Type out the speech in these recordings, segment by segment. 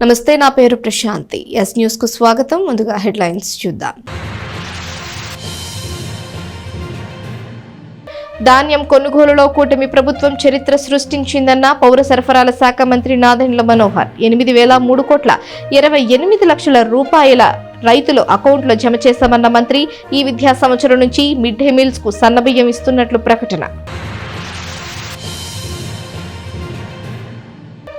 నమస్తే, నా పేరు ప్రశాంతి. ఎస్ న్యూస్ కు స్వాగతం. ముందుగా హెడ్లైన్స్ చూద్దాం. ధాన్యం కొనుగోలులో కూటమి ప్రభుత్వం చరిత్ర సృష్టించిందన్న పౌర సరఫరాల శాఖ మంత్రి నాదెండ్ల మనోహర్. 8,328,28 రూపాయల రైతులు అకౌంట్లో జమ చేశామన్న మంత్రి. ఈ విద్యా సంవత్సరం నుంచి మిడ్ డే మీల్స్ కు సన్నబియ్యం ఇస్తున్నట్లు ప్రకటన.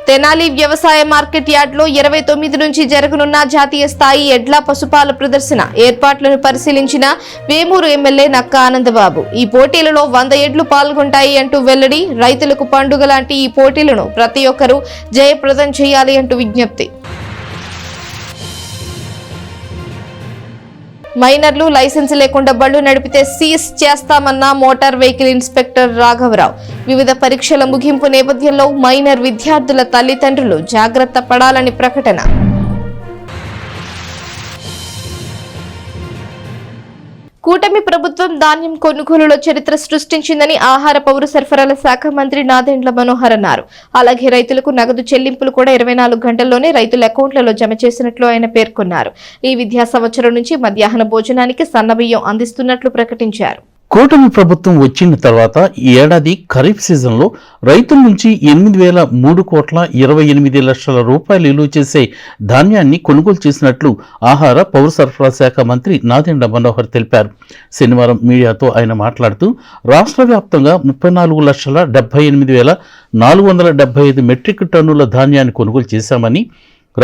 తెనాలి వ్యవసాయ మార్కెట్ యార్డ్లో 29 నుంచి జరగనున్న జాతీయ స్థాయి ఎడ్ల పశుపాల ప్రదర్శన ఏర్పాట్లను పరిశీలించిన వేమూరు ఎమ్మెల్యే నక్కా ఆనందబాబు. ఈ పోటీలలో 100 ఎడ్లు పాల్గొంటాయి అంటూ వెల్లడి. రైతులకు పండుగ లాంటి ఈ పోటీలను ప్రతి ఒక్కరూ జయప్రదం చేయాలి అంటూ విజ్ఞప్తి. మైనర్లు లైసెన్స్ లేకుండా బళ్లు నడిపితే సీజ్ చేస్తామన్న మోటార్ వెహికల్ ఇన్స్పెక్టర్ రాఘవరావు. వివిధ పరీక్షల ముగింపు నేపథ్యంలో మైనర్ విద్యార్థుల తల్లిదండ్రులు జాగ్రత్త పడాలని ప్రకటన. కూటమి ప్రభుత్వం ధాన్యం కొనుగోలులో చరిత్ర సృష్టించిందని ఆహార పౌర సరఫరాల శాఖ మంత్రి నాదెండ్ల మనోహర్ అన్నారు. అలాగే రైతులకు నగదు చెల్లింపులు కూడా 24 గంటల్లోనే రైతుల అకౌంట్లలో జమ చేసినట్లు ఆయన పేర్కొన్నారు. ఈ విద్యా సంవత్సరం నుంచి మధ్యాహ్న భోజనానికి సన్నబియ్యం అందిస్తున్నట్లు ప్రకటించారు. కూటమి ప్రభుత్వం వచ్చిన తర్వాత ఈ ఏడాది ఖరీఫ్ సీజన్లో రైతుల నుంచి 8,03,28,00,000 రూపాయలు విలువ చేసే ధాన్యాన్ని కొనుగోలు చేసినట్లు ఆహార పౌర సరఫరా శాఖ మంత్రి నాదెండ్ల మనోహర్ తెలిపారు. శనివారం మీడియాతో ఆయన మాట్లాడుతూ రాష్ట్ర వ్యాప్తంగా 34,78,475 మెట్రిక్ టన్నుల ధాన్యాన్ని కొనుగోలు చేశామని,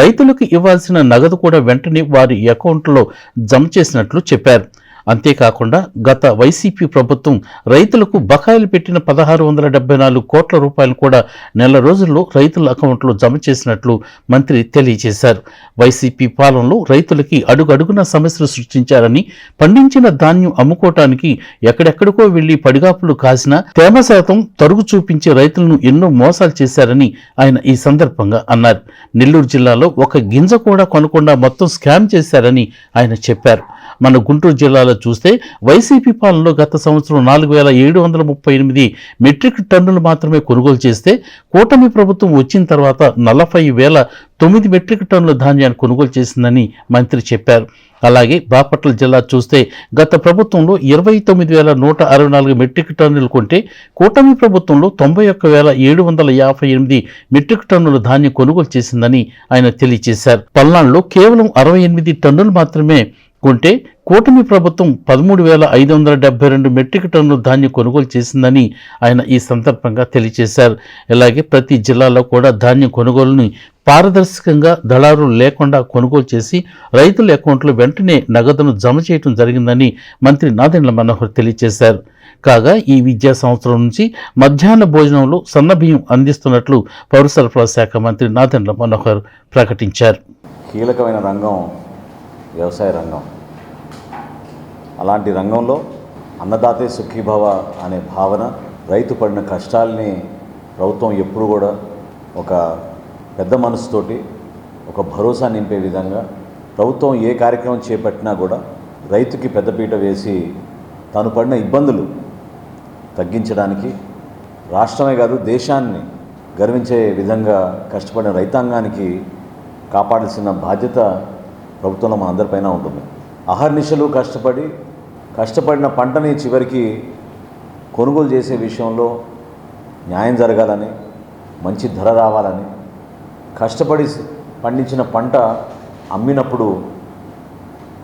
రైతులకు ఇవ్వాల్సిన నగదు కూడా వెంటనే వారి అకౌంట్లో జమ చేసినట్లు చెప్పారు. అంతేకాకుండా గత వైసీపీ ప్రభుత్వం రైతులకు బకాయిలు పెట్టిన 1,674 కోట్ల రూపాయలు కూడా నెల రోజుల్లో రైతుల అకౌంట్లో జమ చేసినట్లు మంత్రి తెలియజేశారు. వైసీపీ పాలనలో రైతులకి అడుగడుగున సమస్యలు సృష్టించారని, పండించిన ధాన్యం అమ్ముకోవటానికి ఎక్కడెక్కడికో వెళ్లి పడిగాపులు కాసిన తేమ శాతం తరుగు చూపించే రైతులను ఎన్నో మోసాలు చేశారని ఆయన ఈ సందర్భంగా అన్నారు. నెల్లూరు జిల్లాలో ఒక గింజ కూడా కొనకుండా మొత్తం స్కామ్ చేశారని ఆయన చెప్పారు. మన గుంటూరు జిల్లాలో చూస్తే వైసీపీ పాలనలో గత సంవత్సరం 4,738 మెట్రిక్ టన్నులు మాత్రమే కొనుగోలు చేస్తే, కూటమి ప్రభుత్వం వచ్చిన తర్వాత 40,009 మెట్రిక్ టన్నుల ధాన్యాన్ని కొనుగోలు చేసిందని మంత్రి చెప్పారు. అలాగే బాపట్ల జిల్లా చూస్తే గత ప్రభుత్వంలో 29,164 మెట్రిక్ టన్నులు కొంటే, కూటమి ప్రభుత్వంలో 91,758 మెట్రిక్ టన్నుల ధాన్యం కొనుగోలు చేసిందని ఆయన తెలియజేశారు. పల్నాడులో కేవలం 68 టన్నులు మాత్రమే కొంటే, కూటమి ప్రభుత్వం 13,572 మెట్రిక్ టన్నుల ధాన్యం కొనుగోలు చేసిందని ఆయన ఈ సందర్భంగా తెలియజేశారు. అలాగే ప్రతి జిల్లాలో కూడా ధాన్యం కొనుగోలుని పారదర్శకంగా దళారులు లేకుండా కొనుగోలు చేసి రైతుల అకౌంట్లో వెంటనే నగదును జమ చేయడం జరిగిందని మంత్రి నాదెండ్ల మనోహర్ తెలియజేశారు. కాగా ఈ విద్యా సంవత్సరం నుంచి మధ్యాహ్న భోజనంలో సన్నబియ్యం అందిస్తున్నట్లు పౌర సరఫరా శాఖ మంత్రి నాదెండ్ల మనోహర్ ప్రకటించారు. కీలకమైన రంగం వ్యవసాయ రంగం. అలాంటి రంగంలో అన్నదాతే సుఖీభవ అనే భావన, రైతు పడిన కష్టాల్ని ప్రభుత్వం ఎప్పుడు కూడా ఒక పెద్ద మనసుతోటి ఒక భరోసా నింపే విధంగా ప్రభుత్వం ఏ కార్యక్రమం చేపట్టినా కూడా రైతుకి పెద్దపీట వేసి తాను పడిన ఇబ్బందులు తగ్గించడానికి, రాష్ట్రమే కాదు దేశాన్ని గర్వించే విధంగా కష్టపడిన రైతాంగానికి కాపాడాల్సిన బాధ్యత ప్రభుత్వంలో మన అందరిపైన ఉంటుంది. అహర్నిశలు కష్టపడిన పంటని చివరికి కొనుగోలు చేసే విషయంలో న్యాయం జరగాలని, మంచి ధర రావాలని, కష్టపడి పండించిన పంట అమ్మినప్పుడు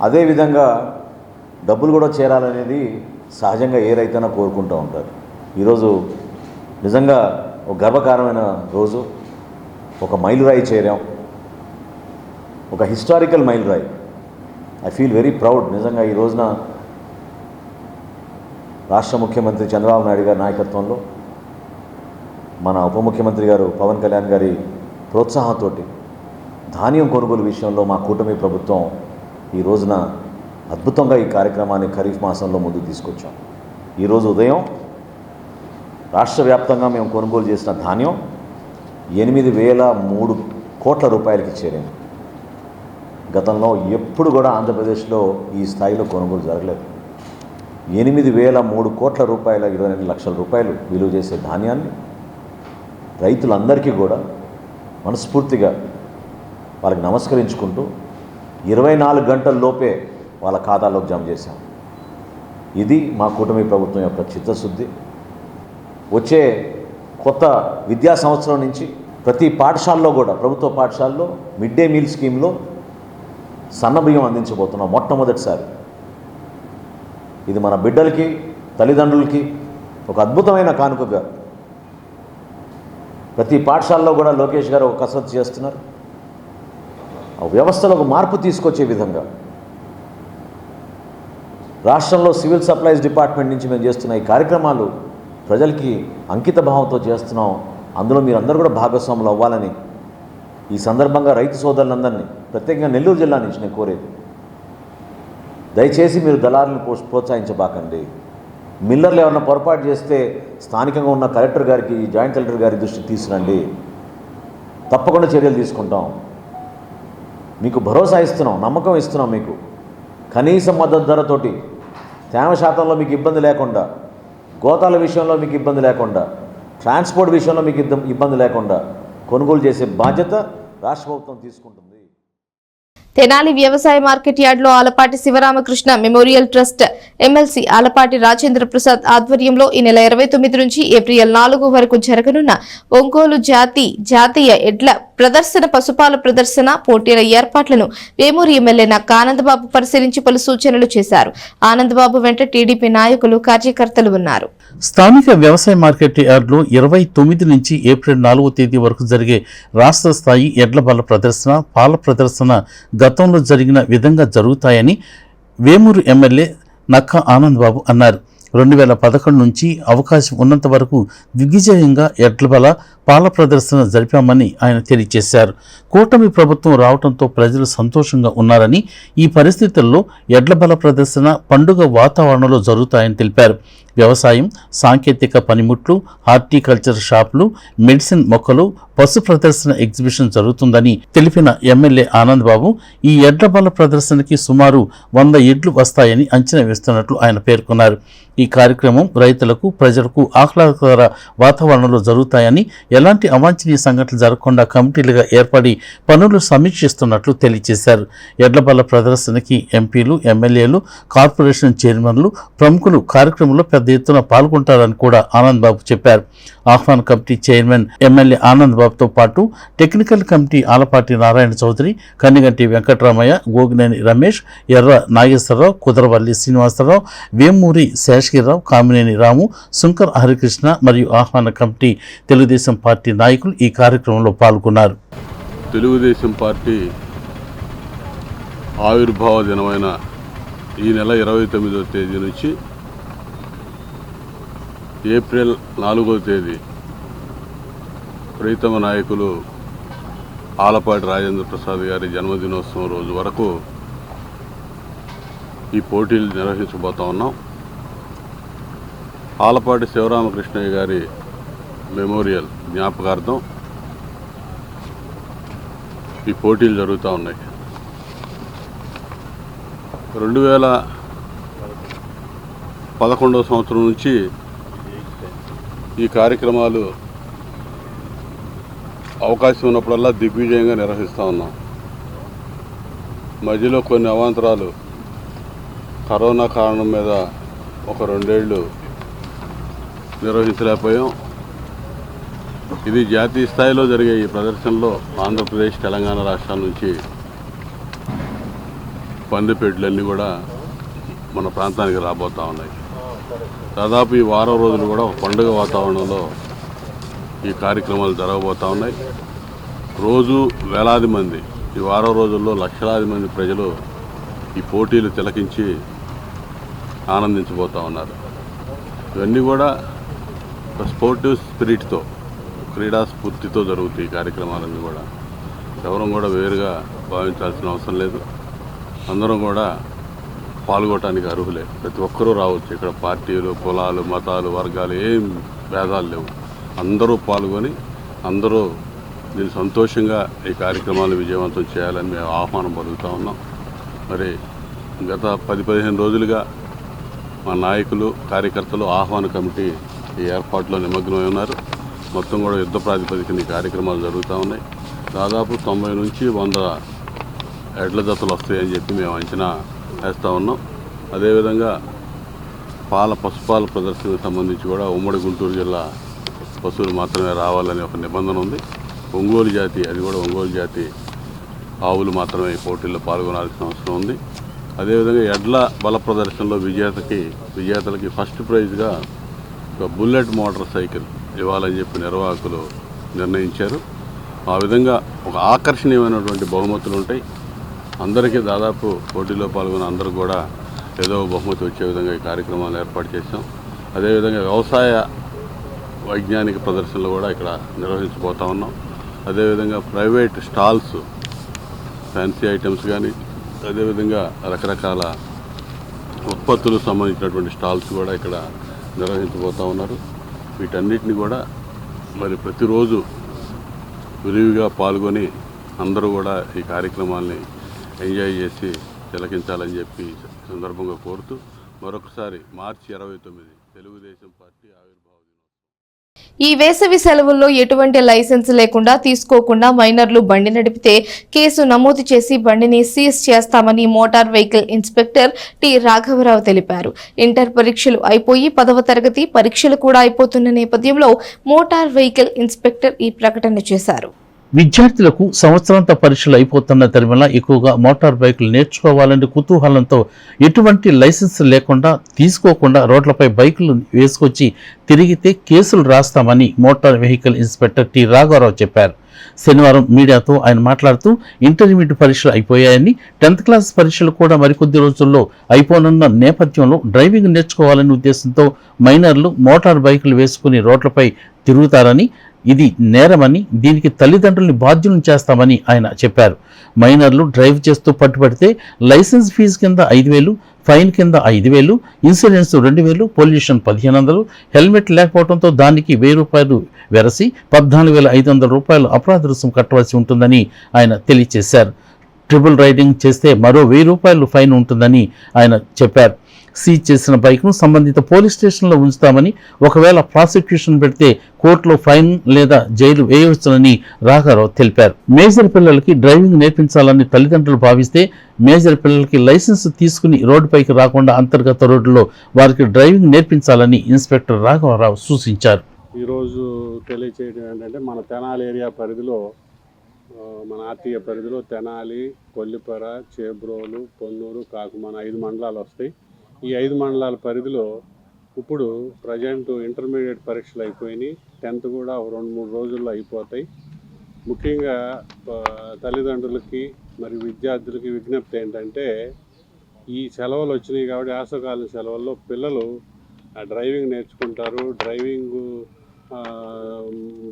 అదేవిధంగా డబ్బులు కూడా చేరాలనేది సహజంగా ఏ రైతైనా కోరుకుంటూ ఉంటారు. ఈరోజు నిజంగా ఒక గర్వకారమైన రోజు. ఒక మైలురాయి చేరాం, ఒక హిస్టారికల్ మైలురాయి. I feel very proud. నిజంగా ఈ రోజున రాష్ట్ర ముఖ్యమంత్రి చంద్రబాబు నాయుడు గారి నాయకత్వంలో, మన ఉప ముఖ్యమంత్రి గారు పవన్ కళ్యాణ్ గారి ప్రోత్సాహంతో ధాన్యం కొనుగోలు విషయంలో మా కూటమి ప్రభుత్వం ఈ రోజున అద్భుతంగా ఈ కార్యక్రమాన్ని ఖరీఫ్ మాసంలో ముందుకు తీసుకొచ్చాం. ఈరోజు ఉదయం రాష్ట్ర వ్యాప్తంగా మేము కొనుగోలు చేసిన ధాన్యం 8,003 కోట్ల రూపాయలకి చేరింది. గతంలో ఎప్పుడు కూడా ఆంధ్రప్రదేశ్లో ఈ స్థాయిలో కొనుగోలు జరగలేదు. 8,003 కోట్ల రూపాయల 22 లక్షల రూపాయలు విలువ చేసే ధాన్యాన్ని రైతులందరికీ కూడా మనస్ఫూర్తిగా వాళ్ళకి నమస్కరించుకుంటూ 24 గంటల లోపే వాళ్ళ ఖాతాలోకి జమ చేశాం. ఇది మా కూటమి ప్రభుత్వం యొక్క చిత్తశుద్ధి. వచ్చే కొత్త విద్యా సంవత్సరం నుంచి ప్రతి పాఠశాలలో కూడా, ప్రభుత్వ పాఠశాలలో మిడ్ డే మీల్ స్కీమ్లో సన్నబియ్యం అందించబోతున్నాం మొట్టమొదటిసారి. ఇది మన బిడ్డలకి, తల్లిదండ్రులకి ఒక అద్భుతమైన కానుకగా ప్రతి పాఠశాలలో కూడా లోకేష్ గారు ఒక కసరత్తు చేస్తున్నారు. ఆ వ్యవస్థలో ఒక మార్పు తీసుకొచ్చే విధంగా రాష్ట్రంలో సివిల్ సప్లైస్ డిపార్ట్మెంట్ నుంచి మేము చేస్తున్న ఈ కార్యక్రమాలు ప్రజలకి అంకిత భావంతో చేస్తున్నాం. అందులో మీరందరూ కూడా భాగస్వాములు అవ్వాలని ఈ సందర్భంగా రైతు సోదరులందరినీ, ప్రత్యేకంగా నెల్లూరు జిల్లా నుంచి నేను కోరేది, దయచేసి మీరు దళారులను ప్రోత్సహించబాకండి. మిల్లర్లు ఎవరైనా పొరపాటు చేస్తే స్థానికంగా ఉన్న కలెక్టర్ గారికి, జాయింట్ కలెక్టర్ గారి దృష్టికి తీసుకురండి. తప్పకుండా చర్యలు తీసుకుంటాం. మీకు భరోసా ఇస్తున్నాం, నమ్మకం ఇస్తున్నాం. మీకు కనీస మద్దతు ధరతోటి, తేమ శాతంలో మీకు ఇబ్బంది లేకుండా, గోతాల విషయంలో మీకు ఇబ్బంది లేకుండా, ట్రాన్స్పోర్ట్ విషయంలో మీకు ఇబ్బంది లేకుండా కొనుగోలు చేసే బాధ్యత రాష్ట్ర ప్రభుత్వం తీసుకుంటుంది. తెనాలి వ్యవసాయ మార్కెట్ యార్డులో Alapati Sivaramakrishna memorial trust MLC Alapati Rajendra Prasad ఆధ్వర్యంలో ఈ నెల 29 నుంచి ఏప్రిల్ 4 వరకు జరగనున్న ఒంగోలు జాతీయ ఎడ్ల ప్రదర్శన, పశుపాల ప్రదర్శన పోటీల ఏర్పాట్లను వేమూరు ఎమ్మెల్యే నక్క ఆనందబాబు పరిశీలించి పలు సూచనలు చేశారు. ఆనందబాబు వెంట టీడీపీ నాయకులు, కార్యకర్తలు ఉన్నారు. స్థానిక వ్యవసాయ మార్కెట్ యార్డులో 29 నుంచి ఏప్రిల్ 4వ తేదీ వరకు జరిగే రాష్ట్ర స్థాయి ఎడ్ల బల ప్రదర్శన, పాల ప్రదర్శన గతంలో జరిగిన విధంగా జరుగుతాయని వేమూరు ఎమ్మెల్యే నక్క ఆనందబాబు అన్నారు. 2011 నుంచి అవకాశం ఉన్నంత వరకు దిగ్విజయంగా ఎడ్ల బల, పాల ప్రదర్శన జరిపామని ఆయన తెలియజేశారు. కూటమి ప్రభుత్వం రావడంతో ప్రజలు సంతోషంగా ఉన్నారని, ఈ పరిస్థితుల్లో ఎడ్ల బల ప్రదర్శన పండుగ వాతావరణంలో జరుగుతాయని తెలిపారు. వ్యవసాయం, సాంకేతిక పనిముట్లు, హార్టికల్చర్ షాపులు, మెడిసిన్ మొక్కలు, పశు ప్రదర్శన ఎగ్జిబిషన్ జరుగుతుందని తెలిపిన ఎమ్మెల్యే ఆనందబాబు ఈ ఎడ్ల బల ప్రదర్శనకి సుమారు 100 ఎడ్లు వస్తాయని అంచనా వేస్తున్నట్లు ఆయన పేర్కొన్నారు. ఈ కార్యక్రమం రైతులకు, ప్రజలకు ఆహ్లాదకర వాతావరణంలో జరుగుతాయని, ఎలాంటి అవాంఛనీయ సంఘటనలు జరగకుండా కమిటీలుగా ఏర్పడి పనులు సమీక్షిస్తున్నట్లు తెలియజేశారు. ఎడ్ల బల ప్రదర్శనకి ఎంపీలు, ఎమ్మెల్యేలు, కార్పొరేషన్ చైర్మన్లు, ప్రముఖులు కార్యక్రమంలో పెద్ద ఎత్తున పాల్గొంటారని కూడా ఆనందబాబు చెప్పారు. ఆహ్వాన కమిటీ చైర్మన్ ఎమ్మెల్యే ఆనందబాబుతో పాటు టెక్నికల్ కమిటీ ఆలపాటి నారాయణ చౌదరి, కన్నిగంటి వెంకటరామయ్య, గోగినేని రమేష్, ఎర్ర నాగేశ్వరరావు, కుదరవల్లి శ్రీనివాసరావు, వేమూరి శేషగిరిరావు, కామినేని రాము, శంకర్ హరికృష్ణ మరియు ఆహ్వాన కమిటీ తెలుగుదేశం పార్టీ నాయకులు ఈ కార్యక్రమంలో పాల్గొన్నారు. తెలుగుదేశం పార్టీ ఆవిర్భావ దినమైన ఈ నెల 29వ తేదీ నుంచి ఏప్రిల్ 4వ తేదీ ప్రీతమ నాయకులు ఆలపాటి రాజేంద్ర ప్రసాద్ గారి జన్మదినోత్సవం రోజు వరకు ఈ పోటీలు నిర్వహించబోతా ఉన్నాం. ఆలపాటి శివరామకృష్ణయ్య గారి మెమోరియల్ జ్ఞాపకార్థం ఈ పోటీలు జరుగుతూ ఉన్నాయి. 2011వ సంవత్సరం నుంచి ఈ కార్యక్రమాలు అవకాశం ఉన్నప్పుడల్లా దిగ్విజయంగా నిర్వహిస్తూ ఉన్నాం. మధ్యలో కొన్ని అవాంతరాలు, కరోనా కారణం మీద ఒక 2 ఏళ్ళు నిర్వహించలేకపోయాం. ఇది జాతీయ స్థాయిలో జరిగే ఈ ప్రదర్శనలో ఆంధ్రప్రదేశ్, తెలంగాణ రాష్ట్రాల నుంచి పందిపేటలన్నీ కూడా మన ప్రాంతానికి రాబోతూ ఉన్నాయి. దాదాపు ఈ వారం రోజులు కూడా ఒక పండుగ వాతావరణంలో ఈ కార్యక్రమాలు జరగబోతూ ఉన్నాయి. రోజు వేలాది మంది, ఈ వారం రోజుల్లో లక్షలాది మంది ప్రజలు ఈ పోటీలు తిలకించి ఆనందించబోతూ ఉన్నారు. ఇవన్నీ కూడా ఒక స్పోర్టివ్ స్పిరిట్తో, క్రీడా స్ఫూర్తితో జరుగుతాయి. ఈ కార్యక్రమాలన్నీ కూడా ఎవరూ కూడా వేరుగా భావించాల్సిన అవసరం లేదు. అందరం కూడా పాల్గొనడానికి అర్హులే. ప్రతి ఒక్కరూ రావచ్చు. ఇక్కడ పార్టీలు, కులాలు, మతాలు, వర్గాలు ఏం భేదాలు లేవు. అందరూ పాల్గొని అందరూ దీన్ని సంతోషంగా ఈ కార్యక్రమాలు విజయవంతం చేయాలని మేము ఆహ్వానం పలుకుతూ ఉన్నాం. మరి గత 10-15 రోజులుగా మా నాయకులు, కార్యకర్తలు, ఆహ్వాన కమిటీ ఈ ఏర్పాట్లో నిమగ్నమై ఉన్నారు. మొత్తం కూడా యుద్ధ ప్రాతిపదికన ఈ కార్యక్రమాలు జరుగుతూ ఉన్నాయి. దాదాపు 90 నుంచి 100 ఎడ్ల జతలు వస్తాయని చెప్పి మేము అంచనా వేస్తూ ఉన్నాం. అదేవిధంగా పశుపాల ప్రదర్శనకు సంబంధించి కూడా ఉమ్మడి గుంటూరు జిల్లా పశువులు మాత్రమే రావాలనే ఒక నిబంధన ఉంది. ఒంగోలు జాతి, అది కూడా ఒంగోలు జాతి ఆవులు మాత్రమే ఈ పోటీల్లో పాల్గొనాల్సిన అవసరం ఉంది. అదేవిధంగా ఎడ్ల బల ప్రదర్శనలో విజేతలకి ఫస్ట్ ప్రైజ్గా ఒక బుల్లెట్ మోటార్ సైకిల్ ఇవ్వాలని చెప్పి నిర్వాహకులు నిర్ణయించారు. ఆ విధంగా ఒక ఆకర్షణీయమైనటువంటి బహుమతులు ఉంటాయి. అందరికీ దాదాపు పోటీలో పాల్గొన్న అందరూ కూడా ఏదో బహుమతి వచ్చే విధంగా ఈ కార్యక్రమాలు ఏర్పాటు చేశాం. అదేవిధంగా వ్యవసాయ వైజ్ఞానిక ప్రదర్శనలు కూడా ఇక్కడ నిర్వహించబోతా ఉన్నాం. అదేవిధంగా ప్రైవేట్ స్టాల్స్, ఫ్యాన్సీ ఐటమ్స్ కానీ, అదేవిధంగా రకరకాల ఉత్పత్తులకు సంబంధించినటువంటి స్టాల్స్ కూడా ఇక్కడ నిర్వహించబోతూ ఉన్నారు. వీటన్నిటిని కూడా మరి ప్రతిరోజు విరివిగా పాల్గొని అందరూ కూడా ఈ కార్యక్రమాల్ని ఎంజాయ్ చేసి తిలకించాలని చెప్పి సందర్భంగా కోరుతూ మరొకసారి మార్చి 29 తెలుగుదేశం పార్టీ ఆవిర్భావ దినోత్సవం. ఈ వేసవి సెలవుల్లో ఎటువంటి లైసెన్స్ లేకుండా తీసుకోకుండా మైనర్లు బండి నడిపితే కేసు నమోదు చేసి బండిని సీజ్ చేస్తామని మోటార్ వెహికల్ ఇన్స్పెక్టర్ టి రాఘవరావు తెలిపారు. ఇంటర్ పరీక్షలు అయిపోయి 10వ తరగతి పరీక్షలు కూడా అయిపోతున్న నేపథ్యంలో మోటార్ వెహికల్ ఇన్స్పెక్టర్ ఈ ప్రకటన చేశారు. విద్యార్థులకు సంవత్సరాంత పరీక్షలు అయిపోతున్న తరిమల ఎక్కువగా మోటార్ బైకులు నేర్చుకోవాలని కుతూహలంతో ఎటువంటి లైసెన్స్ లేకుండా తీసుకోకుండా రోడ్లపై బైకులు వేసుకొచ్చి తిరిగితే కేసులు రాస్తామని మోటార్ వెహికల్ ఇన్స్పెక్టర్ టి రాఘవరావు చెప్పారు. శనివారం మీడియాతో ఆయన మాట్లాడుతూ ఇంటర్మీడియట్ పరీక్షలు అయిపోయాయని 10th క్లాస్ పరీక్షలు కూడా మరికొద్ది రోజుల్లో అయిపోనున్న నేపథ్యంలో డ్రైవింగ్ నేర్చుకోవాలనే ఉద్దేశంతో మైనర్లు మోటార్ బైకులు వేసుకుని రోడ్లపై తిరుగుతారని, ఇది నేరమని, దీనికి తల్లిదండ్రుల్ని బాధ్యులను చేస్తామని ఆయన చెప్పారు. మైనర్లు డ్రైవ్ చేస్తూ పట్టుబడితే లైసెన్స్ ఫీజు కింద 5,000, ఫైన్ కింద 5,000, ఇన్సూరెన్స్ 2,000, పొల్యూషన్ 1,500, హెల్మెట్ లేకపోవడంతో దానికి 1,000 రూపాయలు వెరసి 14,500 రూపాయలు అపరాధ రుసుము కట్టవలసి ఉంటుందని ఆయన తెలియజేశారు. ట్రిపుల్ రైడింగ్ చేస్తే మరో 1,000 రూపాయలు ఫైన్ ఉంటుందని ఆయన చెప్పారు. సీజ్ చేసిన బైక్ను సంబంధిత పోలీస్ స్టేషన్లో ఉంచుతామని, ఒకవేళ ప్రాసిక్యూషన్ పెడితే కోర్టులో ఫైన్ లేదా జైలు వేయవచ్చునని రాఘవరావు తెలిపారు. మేజర్ పిల్లలకి డ్రైవింగ్ నేర్పించాలని తల్లిదండ్రులు భావిస్తే మేజర్ పిల్లలకి లైసెన్స్ తీసుకుని రోడ్డుపైకి రాకుండా అంతర్గత రోడ్డులో వారికి డ్రైవింగ్ నేర్పించాలని ఇన్స్పెక్టర్ రాఘవరావు సూచించారు. ఈరోజు తెలియచేయడం ఏంటంటే మన తెనాలి ఏరియా పరిధిలో, మన ఆర్టీఏ పరిధిలో తెనాలి, కొల్లిపర, చేబ్రోలు, పొన్నూరు, కాకుమాన 5 మండలాలు వస్తాయి. ఈ 5 మండలాల పరిధిలో ఇప్పుడు ప్రజెంట్ ఇంటర్మీడియట్ పరీక్షలు అయిపోయినాయి. 10th కూడా 2-3 రోజుల్లో అయిపోతాయి. ముఖ్యంగా తల్లిదండ్రులకి మరి విద్యార్థులకి విజ్ఞప్తి ఏంటంటే, ఈ సెలవులు వచ్చినాయి కాబట్టి వేసవికాలం సెలవుల్లో పిల్లలు డ్రైవింగ్ నేర్చుకుంటారు. డ్రైవింగ్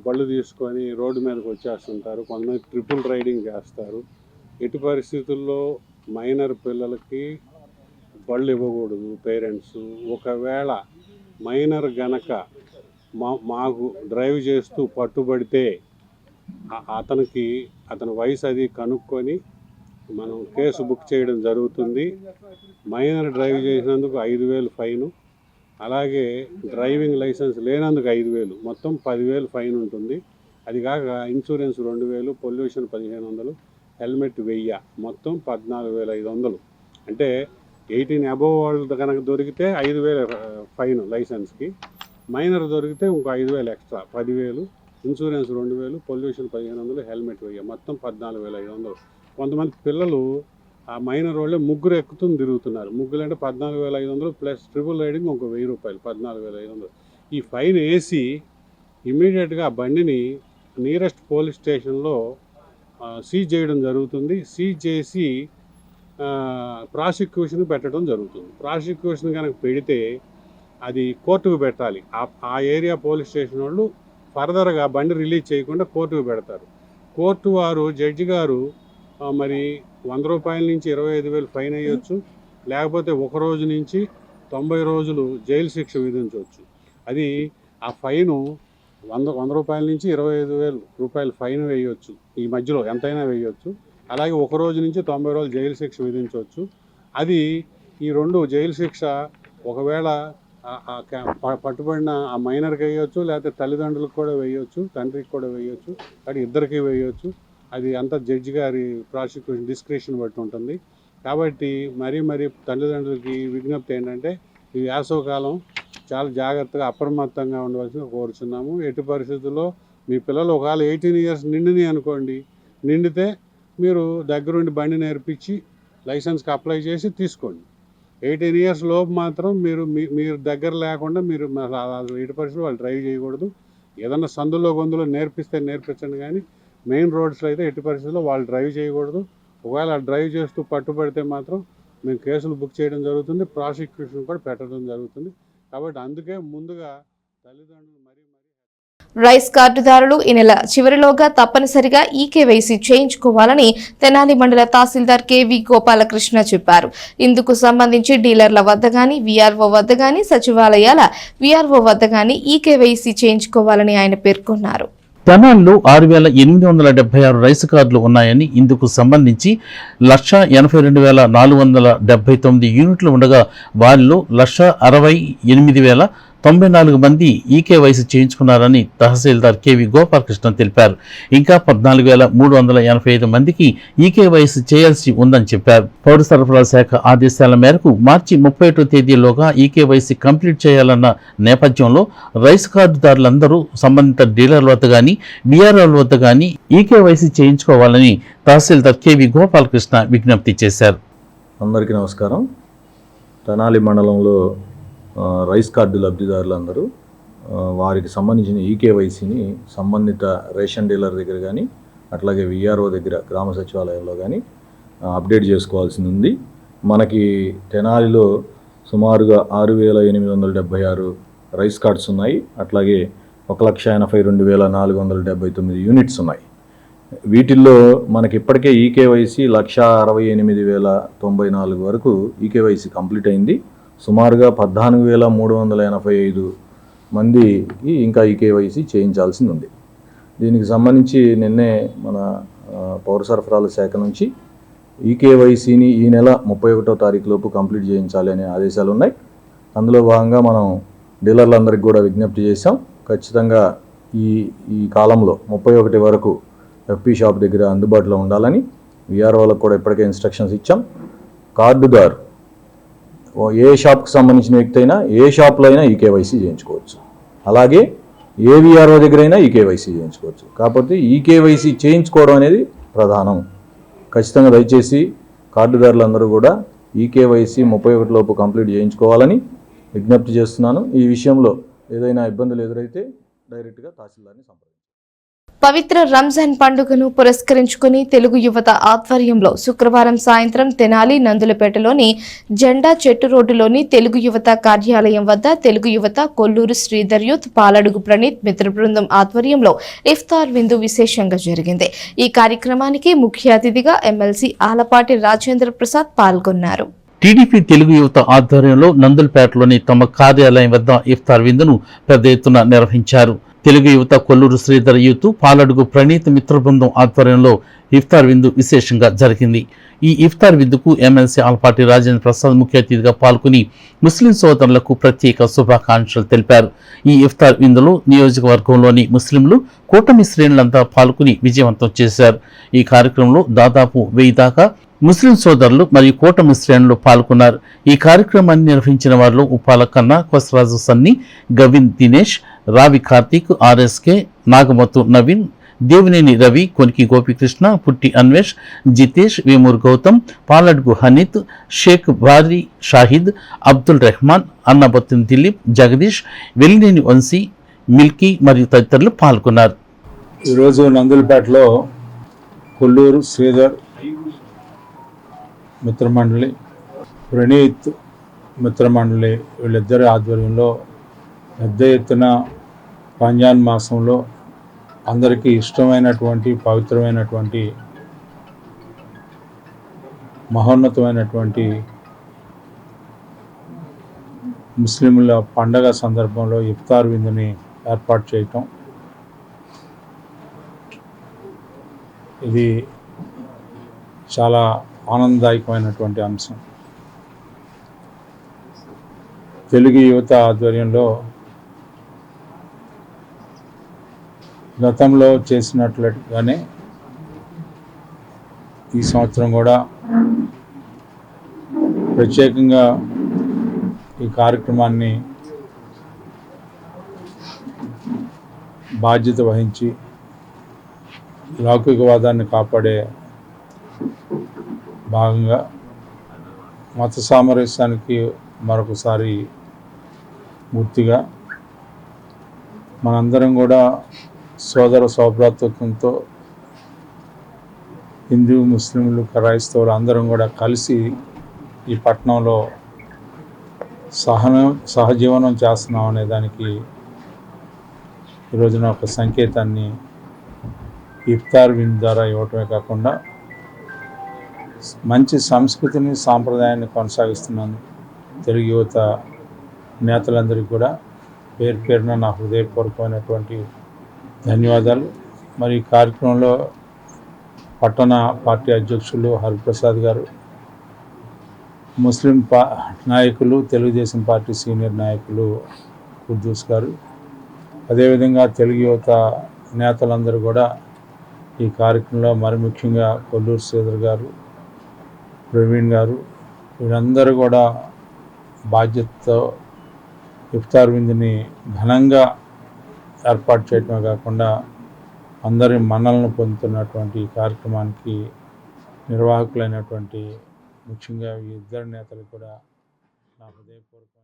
బళ్ళు తీసుకొని రోడ్డు మీదకి వచ్చేస్తుంటారు. కొంతమంది ట్రిపుల్ రైడింగ్ చేస్తారు. ఎటు పరిస్థితుల్లో మైనర్ పిల్లలకి బళ్ళు ఇవ్వకూడదు పేరెంట్స్. ఒకవేళ మైనర్ గనక మాకు డ్రైవ్ చేస్తూ పట్టుబడితే అతని వయసు అది కనుక్కొని మనం కేసు బుక్ చేయడం జరుగుతుంది. మైనర్ డ్రైవ్ చేసినందుకు 5,000 ఫైను, అలాగే డ్రైవింగ్ లైసెన్స్ లేనందుకు 5,000, మొత్తం 10,000 ఫైన్ ఉంటుంది. అది కాక ఇన్సూరెన్స్ 2,000, పొల్యూషన్ 1,500, హెల్మెట్ 1000, మొత్తం 14,500. అంటే 18 అబోవ్ వాళ్ళు కనుక దొరికితే 5,000 ఫైన్ లైసెన్స్కి, మైనర్ దొరికితే ఇంకో 5,000 ఎక్స్ట్రా, 10,000, ఇన్సూరెన్స్ 2,000, పొల్యూషన్ 1,500, హెల్మెట్ 1000, మొత్తం 14,500. కొంతమంది పిల్లలు ఆ మైనర్ వాళ్ళే ముగ్గురు ఎక్కుతుంది తిరుగుతున్నారు. ముగ్గురు అంటే 14,500 ప్లస్ ట్రిపుల్ రైడింగ్ ఇంకో 1,000 రూపాయలు, 14,500. ఈ ఫైన్ వేసి ఇమీడియట్గా ఆ బండిని నియరెస్ట్ పోలీస్ స్టేషన్లో సీజ్ చేయడం జరుగుతుంది. సీజ్ చేసి ప్రాసిక్యూషన్ పెట్టడం జరుగుతుంది. ప్రాసిక్యూషన్ కనుక పెడితే అది కోర్టుకు పెట్టాలి. ఆ ఏరియా పోలీస్ స్టేషన్ వాళ్ళు ఫర్దర్గా బండి రిలీజ్ చేయకుండా కోర్టుకు పెడతారు. కోర్టు వారు, జడ్జి గారు మరి 100 రూపాయల నుంచి 25,000 ఫైన్ వేయవచ్చు, లేకపోతే 1 రోజు నుంచి 90 రోజులు జైలు శిక్ష విధించవచ్చు. అది ఆ ఫైను 100 రూపాయల నుంచి 25,000 రూపాయలు ఫైన్ వేయవచ్చు. ఈ మధ్యలో ఎంతైనా వేయవచ్చు. అలాగే 1 రోజు నుంచి 90 రోజులు జైలు శిక్ష విధించవచ్చు. అది ఈ 2 జైలు శిక్ష ఒకవేళ పట్టుబడిన ఆ మైనర్కి వేయవచ్చు, లేకపోతే తల్లిదండ్రులకు కూడా వేయవచ్చు, తండ్రికి కూడా వేయవచ్చు, కాబట్టి ఇద్దరికి వేయవచ్చు. అది అంతా జడ్జి గారి ప్రాసిక్యూషన్ డిస్క్రిప్షన్ బట్టి ఉంటుంది. కాబట్టి మరీ తల్లిదండ్రులకి విజ్ఞప్తి ఏంటంటే ఈ వేసవకాలం చాలా జాగ్రత్తగా అప్రమత్తంగా ఉండవలసి కోరుచున్నాము. ఎట్టి పరిస్థితుల్లో మీ పిల్లలు ఒకవేళ 18 years నిండిని అనుకోండి, నిండితే మీరు దగ్గరుండి బండి నేర్పించి లైసెన్స్కి అప్లై చేసి తీసుకోండి. 18 years లోపు మాత్రం మీరు దగ్గర లేకుండా మీరు ఎట్టి పరిస్థితుల్లో వాళ్ళు డ్రైవ్ చేయకూడదు. ఏదన్నా సందులో గొంతులో నేర్పించండి, కానీ మెయిన్ రోడ్స్లో అయితే ఎట్టి పరిస్థితుల్లో వాళ్ళు డ్రైవ్ చేయకూడదు. ఒకవేళ డ్రైవ్ చేస్తూ పట్టుబడితే మాత్రం మేము కేసులు బుక్ చేయడం జరుగుతుంది, ప్రాసిక్యూషన్ కూడా పెట్టడం జరుగుతుంది. కాబట్టి అందుకే ముందుగా తల్లిదండ్రులు రైస్ కార్డుదారులు ఈ నెల చివరిలోగా తప్పనిసరిగా ఈకేవైసీ చేయించుకోవాలని తెనాలి మండల తహసీల్దార్ కెవి గోపాలకృష్ణ చెప్పారు. ఇందుకు సంబంధించి డీలర్ల వద్ద గాని, వీఆర్ఓ వద్ద గాని, సచివాలయాల వీఆర్ఓ వద్ద గాని ఈకేవైసీ చేయించుకోవాలని ఆయన పేర్కొన్నారు. తెనాలిలో 6,876 రైస్ కార్డులు ఉన్నాయని, ఇందుకు సంబంధించి 1,82,479 యూనిట్లు ఉండగా వారిలో 1,68,094 మంది ఈకేవైసీ చేయించుకున్నారని తహసీల్దార్ కెవి గోపాలకృష్ణ తెలిపారు. ఇంకా 14,385 మందికి ఈకేవైసీ చేయాల్సి ఉందని చెప్పారు. పౌర సరఫరాల శాఖ ఆదేశాల మేరకు మార్చి 31వ తేదీలోగా ఈకేవైసీ కంప్లీట్ చేయాలన్న నేపథ్యంలో రైస్ కార్డుదారులందరూ సంబంధిత డీలర్ల వద్ద గాని, బీఆర్ఓల వద్ద గాని ఈకేవైసీ చేయించుకోవాలని తహసీల్దార్ కెవి గోపాలకృష్ణ విజ్ఞప్తి చేశారు. అందరికీ నమస్కారం. తెనాలి మండలంలో రైస్ కార్డు లబ్ధిదారులందరూ వారికి సంబంధించిన ఈకేవైసీని సంబంధిత రేషన్ డీలర్ దగ్గర కానీ, అట్లాగే వీఆర్ఓ దగ్గర గ్రామ సచివాలయంలో కానీ అప్డేట్ చేసుకోవాల్సి ఉంది. మనకి తెనాలిలో సుమారుగా 6,876 రైస్ కార్డ్స్ ఉన్నాయి. అట్లాగే 1,82,479 యూనిట్స్ ఉన్నాయి. వీటిల్లో మనకి ఇప్పటికే ఈకేవైసీ 168,094 వరకు ఈకేవైసీ కంప్లీట్ అయింది. సుమారుగా 14,385 మందికి ఇంకా ఈకేవైసీ చేయించాల్సింది ఉంది. దీనికి సంబంధించి నిన్నే మన పౌర సరఫరాల శాఖ నుంచి ఈకేవైసీని ఈ నెల 31వ తారీఖు లోపు కంప్లీట్ చేయించాలి అనే ఆదేశాలు ఉన్నాయి. అందులో భాగంగా మనం డీలర్లందరికీ కూడా విజ్ఞప్తి చేశాం. ఖచ్చితంగా ఈ కాలంలో 31 వరకు ఎఫ్పీ షాప్ దగ్గర అందుబాటులో ఉండాలని వీఆర్ఓలకు కూడా ఇప్పటికే ఇన్స్ట్రక్షన్స్ ఇచ్చాం. కార్డుదారు ఏ షాప్కి సంబంధించిన వ్యక్తి అయినా ఏ షాప్లో అయినా ఈకేవైసీ చేయించుకోవచ్చు. అలాగే ఏ వీఆర్ఓ దగ్గర అయినా ఈకేవైసీ చేయించుకోవచ్చు. కాకపోతే ఈకేవైసీ చేయించుకోవడం అనేది ప్రధానం. ఖచ్చితంగా దయచేసి కార్డుదారులందరూ కూడా ఈకేవైసీ 31 లోపు కంప్లీట్ చేయించుకోవాలని విజ్ఞప్తి చేస్తున్నాను. ఈ విషయంలో ఏదైనా ఇబ్బందులు ఎదురైతే డైరెక్ట్గా తహసీల్దార్ని సంప్రదించండి. పవిత్ర రంజాన్ పండుగను పురస్కరించుకుని తెలుగు యువత ఆధ్వర్యంలో శుక్రవారం సాయంత్రం తెనాలి నందులపేటలోని జెండా చెట్టు రోడ్డులోని తెలుగు యువత కార్యాలయం వద్ద తెలుగు యువత కొల్లూరు శ్రీధర్ యూత్, పాలడుగు ప్రణీత్ మిత్ర బృందం ఆధ్వర్యంలో ఇఫ్తార్ విందు విశేషంగా జరిగింది. ఈ కార్యక్రమానికి ముఖ్య అతిథిగా ఎమ్మెల్సీ ఆలపాటి రాజేంద్ర ప్రసాద్ పాల్గొన్నారు. టీడీపీ తెలుగు యువత ఆధ్వర్యంలో నందులపేటలోని తమ కార్యాలయం వద్ద ఇఫ్తార్ విందును పెద్ద ఎత్తున నిర్వహించారు. తెలుగు యువత కొల్లూరు శ్రీధర్ యూత్, పాలడుగు ప్రణీత్ మిత్ర బృందం ఆధ్వర్యంలో ఇఫ్తార్ విందు విశేషంగా జరిగింది. ఈ ఇఫ్తార్ విందుకు ఎమ్మెల్సీ ఆలపాటి రాజేంద్ర ప్రసాద్ ముఖ్య అతిథిగా పాల్గొని ముస్లిం సోదరులకు ప్రత్యేక శుభాకాంక్షలు తెలిపారు. ఈ ఇఫ్తార్ విందులో నియోజకవర్గంలోని ముస్లింలు, కూటమి శ్రేణులంతా పాల్గొని విజయవంతం చేశారు. ఈ కార్యక్రమంలో దాదాపు 1000 దాకా ముస్లిం సోదరులు మరియు కూటమి శ్రేణులు పాల్గొన్నారు. ఈ కార్యక్రమాన్ని నిర్వహించిన వారిలో ఉప్పాల కన్నా, కొసరాజు సన్ని, గవిన్ దినేష్, రావి కార్తీక్, ఆర్ఎస్కే, నాగమతు నవీన్, దేవినేని రవి, కొనికి గోపికృష్ణ, పుట్టి అన్వేష్, జితేష్, వేమూర్ గౌతమ్, పాలడుగు హనీత్, షేక్ బారీ షాహిద్, అబ్దుల్ రెహమాన్, అన్నబత్తిన దిలీప్, జగదీష్, వెల్లినేని వంశీ, మిల్కీ మరియు తదితరులు పాల్గొన్నారు. ఈరోజు నందులపేటలో కొల్లూరు శ్రీధర్ మిత్రమండలి, ప్రణీత్ మిత్రమండలి వీళ్ళిద్దరి ఆధ్వర్యంలో పెద్ద ఎత్తున రంజాన్ మాసంలో అందరికీ ఇష్టమైనటువంటి పవిత్రమైనటువంటి మహోన్నతమైనటువంటి ముస్లింల పండగ సందర్భంలో ఇఫ్తార్ విందుని ఏర్పాటు చేయటం, ఇది చాలా ఆనందదాయకమైనటువంటి అంశం. తెలుగు యువత ఆధ్వర్యంలో గతంలో చేసినట్లుగానే ఈ సంవత్సరం కూడా ప్రత్యేకంగా ఈ కార్యక్రమాన్ని బాధ్యత వహించి లౌకికవాదాన్ని కాపాడే భాగంగా మత సామరస్యానికి మరొకసారి పూర్తిగా మనందరం కూడా సోదర సౌభ్రాతృత్వంతో హిందూ ముస్లింలు క్రైస్తవులు అందరం కూడా కలిసి ఈ పట్టణంలో సహజీవనం చేస్తున్నాం అనే దానికి ఈరోజున ఒక సంకేతాన్ని ఇఫ్తార్ విందు ద్వారా ఇవ్వటమే కాకుండా మంచి సంస్కృతిని సాంప్రదాయాన్ని కొనసాగిస్తున్నాను తెలుగు యువత నేతలందరికీ కూడా పేరు పేరున నా హృదయపూర్వకమైనటువంటి ధన్యవాదాలు. మరి ఈ కార్యక్రమంలో పట్టణ పార్టీ అధ్యక్షులు హరిప్రసాద్ గారు, ముస్లిం నాయకులు, తెలుగుదేశం పార్టీ సీనియర్ నాయకులు కుద్దూస్ గారు, అదేవిధంగా తెలుగు యువత నేతలందరూ కూడా ఈ కార్యక్రమంలో మరి ముఖ్యంగా కొల్లూరు శ్రీధర్ గారు, ప్రవీణ్ గారు, వీళ్ళందరూ కూడా బాధ్యతతో ఇఫ్తార్ విందుని ఘనంగా ఏర్పాటు చేయడమే కాకుండా అందరి మన్నలను పొందుతున్నటువంటి ఈ కార్యక్రమానికి నిర్వాహకులైనటువంటి ముఖ్యంగా ఈ ఇద్దరు నేతలు కూడా నా హృదయపూర్వకమైన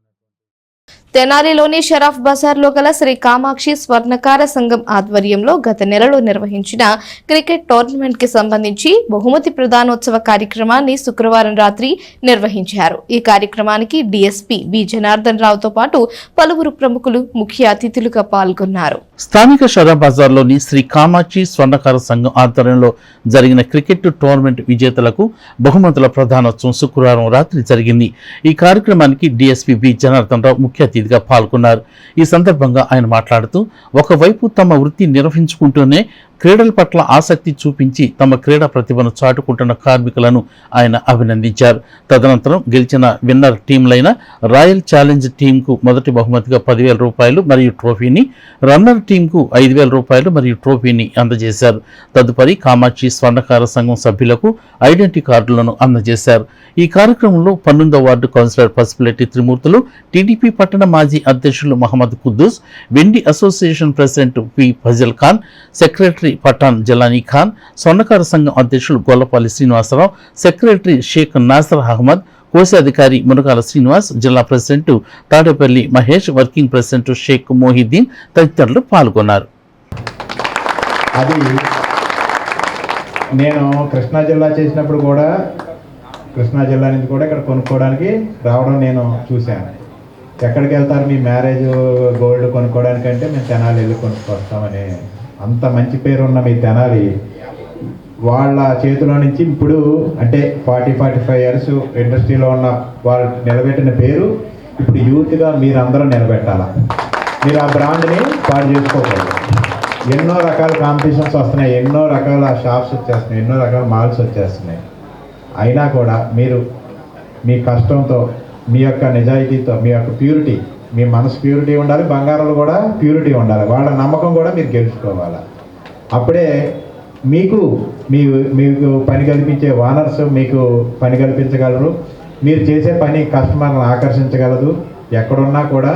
తెనాలిలోని షరఫ్ బజార్లో గల శ్రీ కామాక్షి స్వర్ణకార సంఘం ఆధ్వర్యంలో గత నెలలో నిర్వహించిన క్రికెట్ టోర్నమెంట్ కి సంబంధించి బహుమతి ప్రదానోత్సవ కార్యక్రమాన్ని శుక్రవారం రాత్రి నిర్వహించారు. ఈ కార్యక్రమానికి డీఎస్పీ బి జనార్దన్ రావుతో పాటు పలువురు ప్రముఖులు ముఖ్య అతిథులుగా పాల్గొన్నారు. స్థానిక షరఫ్ బజార్లోని శ్రీ కామాక్షి స్వర్ణకార సంఘం ఆధ్వర్యంలో జరిగిన క్రికెట్ టోర్నమెంట్ విజేతలకు బహుమతుల ప్రదానోత్సవం శుక్రవారం రాత్రి జరిగింది. ఈ కార్యక్రమానికి డీఎస్పీ బి జనార్దన్ రావు ముఖ్య అతిథిగా పాల్గొన్నారు. ఈ సందర్భంగా ఆయన మాట్లాడుతూ ఒకవైపు తమ వృత్తి నిర్వహించుకుంటూనే క్రీడల పట్ల ఆసక్తి చూపించి తమ క్రీడా ప్రతిభను చాటుకుంటున్న కార్మికులను ఆయన అభినందించారు. తదనంతరం గెలిచిన విన్నర్ టీంలైన రాయల్ ఛాలెంజ్ టీంకు మొదటి బహుమతిగా 10,000 రూపాయలు మరియు ట్రోఫీని, రన్నర్ టీంకు 5,000 రూపాయలు మరియు ట్రోఫీని అందజేశారు. తదుపరి కామాక్షి స్వర్ణకార సంఘం సభ్యులకు ఐడెంటిటీ కార్డులను అందజేశారు. ఈ కార్యక్రమంలో 12వ ward councillor Pasupuleti Trimurthulu, TDP పట్టణ మాజీ అధ్యక్షులు మహమ్మద్ కుద్దూస్, వెండి association president P Fazal Khan, secretary Pathan Jalani Khan, స్వర్ణకార సంఘం అధ్యక్షులు గొల్లపల్లి శ్రీనివాసరావు, సెక్రటరీ షేక్ నాసర్ అహ్మద్, కోశాధికారి మునగాల శ్రీనివాస్, జిల్లా president Tadepalli Mahesh, working president Sheikh Mohiuddin తదితరులు పాల్గొన్నారు. అది నేను కృష్ణా జిల్లా చేసినప్పుడు కూడా కృష్ణా జిల్లా నుంచి కూడా ఇక్కడ కొనుక్కోవడానికి రావడం నేను చూశాను. ఎక్కడికి వెళ్తారు మీ మ్యారేజ్ గోల్డ్ కొనుక్కోవడానికంటే మేము తెనాలి వెళ్ళి కొనుక్కొస్తామని అంత మంచి పేరున్న మీ తెనాలి వాళ్ళ చేతిలో నుంచి ఇప్పుడు అంటే 40-45 ఇయర్స్ ఇండస్ట్రీలో ఉన్న వాళ్ళు నిలబెట్టిన పేరు ఇప్పుడు యూత్గా మీరందరూ నిలబెట్టాలా. మీరు ఆ బ్రాండ్ని పాడు చేసుకోకూడదు. ఎన్నో రకాల కాంపిటీషన్స్ వస్తున్నాయి, ఎన్నో రకాల షాప్స్ వచ్చేస్తున్నాయి, ఎన్నో రకాల మాల్స్ వచ్చేస్తున్నాయి. అయినా కూడా మీరు మీ కష్టంతో, మీ యొక్క నిజాయితీతో, మీ యొక్క ప్యూరిటీ, మీ మనసు ప్యూరిటీ ఉండాలి, బంగారంలో కూడా ప్యూరిటీ ఉండాలి. వాళ్ళ నమ్మకం కూడా మీరు గెలుచుకోవాలి. అప్పుడే మీకు పని కల్పించే ఓనర్స్ మీకు పని కల్పించగలరు. మీరు చేసే పని కస్టమర్లను ఆకర్షించగలదు. ఎక్కడున్నా కూడా